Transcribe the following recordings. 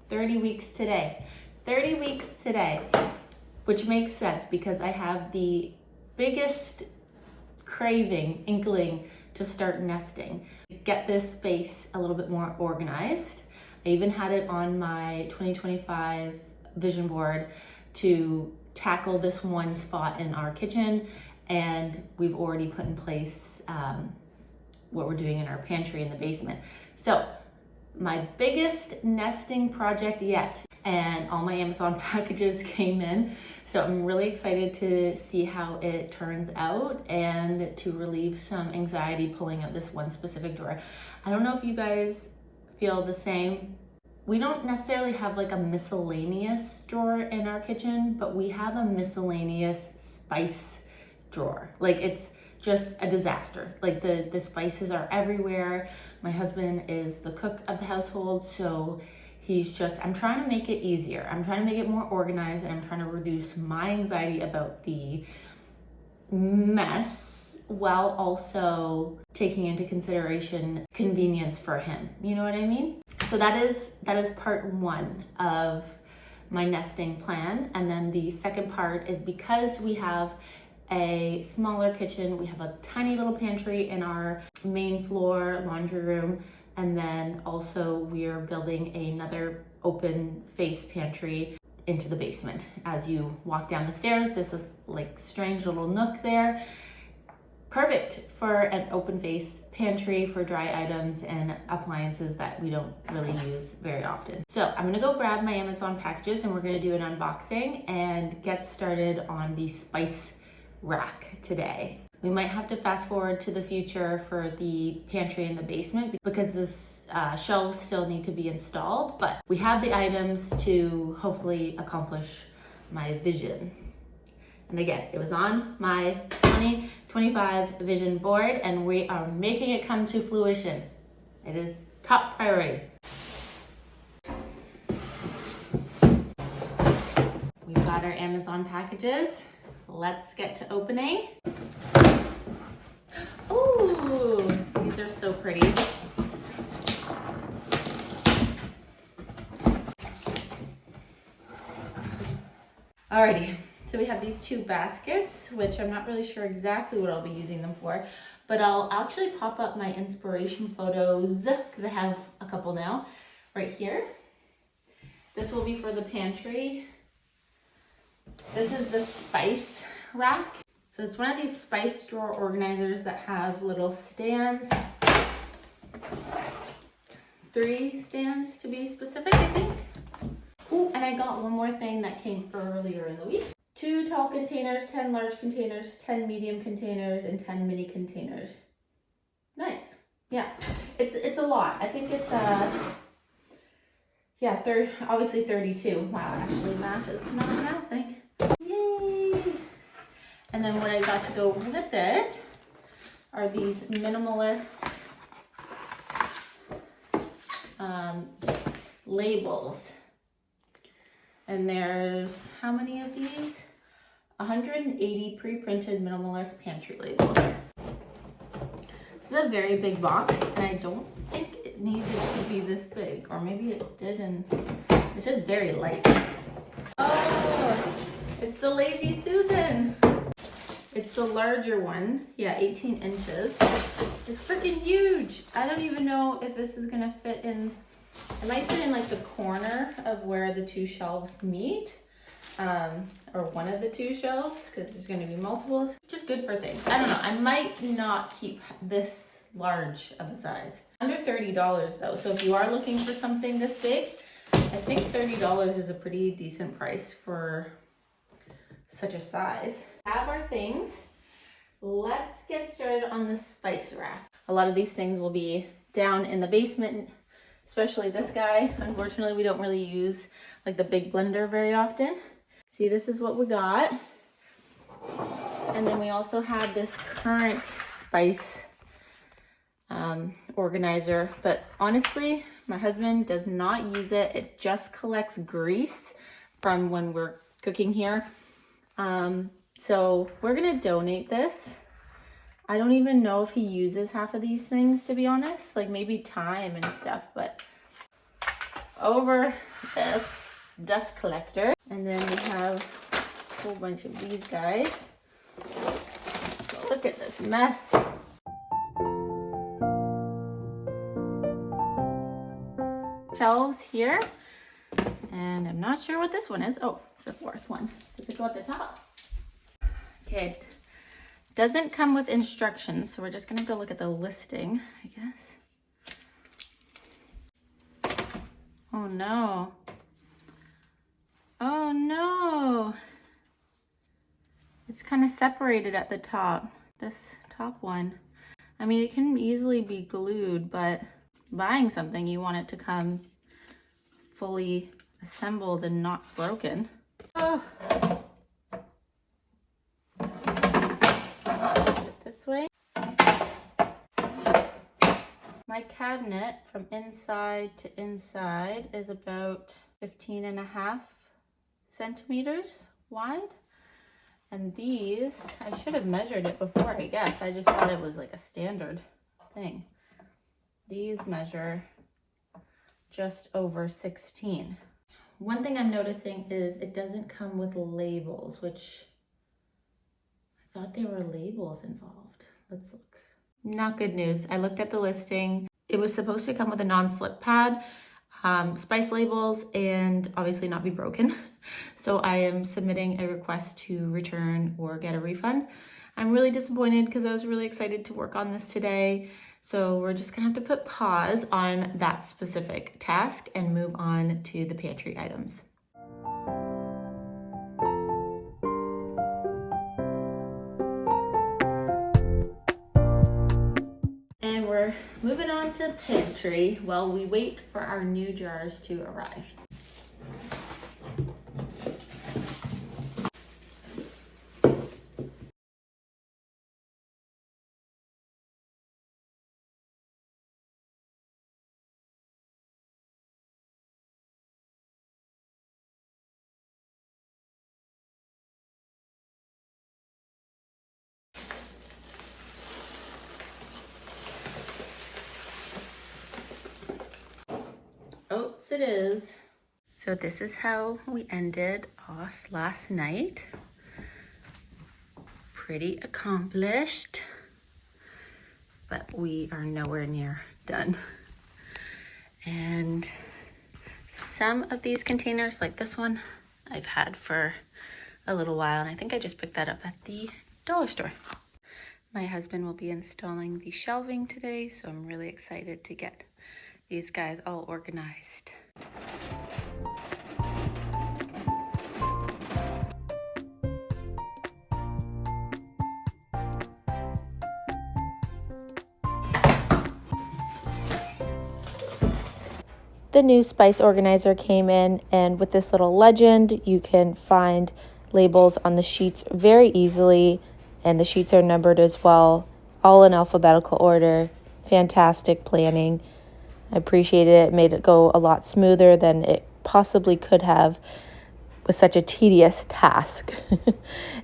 30 weeks today. 30 weeks today, which makes sense because I have the biggest inkling to start nesting. Get this space a little bit more organized. I even had it on my 2025 vision board to tackle this one spot in our kitchen, and we've already put in place what we're doing in our pantry in the basement. So my biggest nesting project yet, and all my Amazon packages came in. So I'm really excited to see how it turns out and to relieve some anxiety pulling out this one specific drawer. I don't know if you guys feel the same. We don't necessarily have like a miscellaneous drawer in our kitchen, but we have a miscellaneous spice drawer. Like, it's just a disaster. Like, the spices are everywhere. My husband is the cook of the household, so I'm trying to make it easier. I'm trying to make it more organized, and I'm trying to reduce my anxiety about the mess while also taking into consideration convenience for him. You know what I mean? So that is part one of my nesting plan. And then the second part is, because we have a smaller kitchen, we have a tiny little pantry in our main floor laundry room, and then also we're building another open face pantry into the basement. As you walk down the stairs, this is like strange little nook there. Perfect for an open face pantry for dry items and appliances that we don't really use very often. So I'm gonna go grab my Amazon packages and we're gonna do an unboxing and get started on the spice rack today. We might have to fast forward to the future for the pantry in the basement because the shelves still need to be installed, but we have the items to hopefully accomplish my vision. And again, it was on my 2025 vision board, and we are making it come to fruition. It is top priority. We've got our Amazon packages. Let's get to opening. Oh, these are so pretty. Alrighty, so we have these two baskets, which I'm not really sure exactly what I'll be using them for, but I'll actually pop up my inspiration photos, because I have a couple now, right here. This will be for the pantry. This is the spice rack. So it's one of these spice drawer organizers that have little stands. 3 stands to be specific, I think. Oh, and I got one more thing that came earlier in the week. 2 tall containers, 10 large containers, 10 medium containers, and 10 mini containers. Nice. Yeah, it's a lot. I think it's obviously 32. Wow, actually math is not a math thing. Yay! And then what I got to go with it are these minimalist labels. And there's, how many of these? 180 pre-printed minimalist pantry labels. This is a very big box, and I don't think it needed to be this big, or maybe it did, and it's just very light. Oh, it's the Lazy Susan. It's the larger one, yeah, 18 inches. It's freaking huge. I don't even know if this is gonna fit in. It might fit in like the corner of where the 2 shelves meet, or one of the 2 shelves, because there's going to be multiples. It's just good for things. I don't know. I might not keep this large of a size. Under $30 though. So if you are looking for something this big, I think $30 is a pretty decent price for such a size. Have our things. Let's get started on the spice rack. A lot of these things will be down in the basement, especially this guy. Unfortunately, we don't really use like the big blender very often. See, this is what we got. And then we also have this current spice organizer, but honestly, my husband does not use it. It just collects grease from when we're cooking here. So we're gonna donate this. I don't even know if he uses half of these things, to be honest, like maybe time and stuff, but over this dust collector. And then we have a whole bunch of these guys. So look at this mess. Shelves here. And I'm not sure what this one is. Oh, it's the fourth one. Does it go at the top? Okay. Doesn't come with instructions, so we're just gonna go look at the listing, I guess. Oh no. Oh no. It's kind of separated at the top, this top one. I mean, it can easily be glued, but buying something, you want it to come fully assembled and not broken. Oh. This way. My cabinet from inside to inside is about 15.5 centimeters wide. And these, I should have measured it before, I guess. I just thought it was like a standard thing. These measure just over 16. One thing I'm noticing is it doesn't come with labels, which I thought there were labels involved. Let's look. Not good news. I looked at the listing. It was supposed to come with a non-slip pad, spice labels, and obviously not be broken. So I am submitting a request to return or get a refund. I'm really disappointed because I was really excited to work on this today. So we're just gonna have to put pause on that specific task and move on to the pantry items. And we're moving on to pantry while we wait for our new jars to arrive. Oats it is. So this is how we ended off last night. Pretty accomplished, but we are nowhere near done. And some of these containers, like this one, I've had for a little while, and I think I just picked that up at the dollar store. My husband will be installing the shelving today, so I'm really excited to get these guys all organized. The new spice organizer came in, and with this little legend, you can find labels on the sheets very easily, and the sheets are numbered as well, all in alphabetical order. Fantastic planning. I appreciated it. It made it go a lot smoother than it possibly could have with such a tedious task.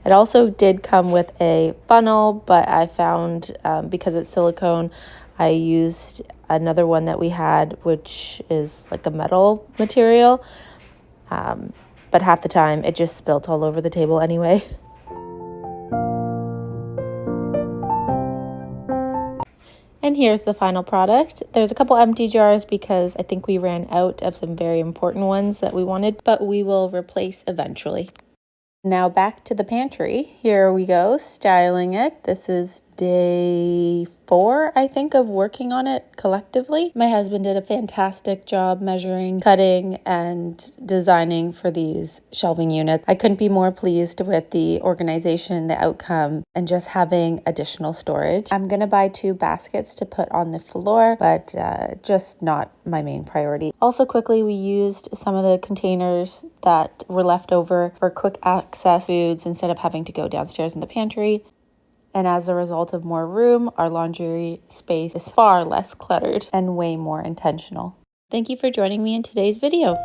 It also did come with a funnel, but I found because it's silicone, I used another one that we had, which is like a metal material. But half the time it just spilt all over the table anyway. And here's the final product. There's a couple empty jars because I think we ran out of some very important ones that we wanted, but we will replace eventually. Now back to the pantry. Here we go, styling it. This is day 4, I think, of working on it collectively. My husband did a fantastic job measuring, cutting, and designing for these shelving units. I couldn't be more pleased with the organization, the outcome, and just having additional storage. I'm gonna buy 2 baskets to put on the floor, but just not my main priority. Also quickly, we used some of the containers that were left over for quick access foods instead of having to go downstairs in the pantry. And as a result of more room, our laundry space is far less cluttered and way more intentional. Thank you for joining me in today's video.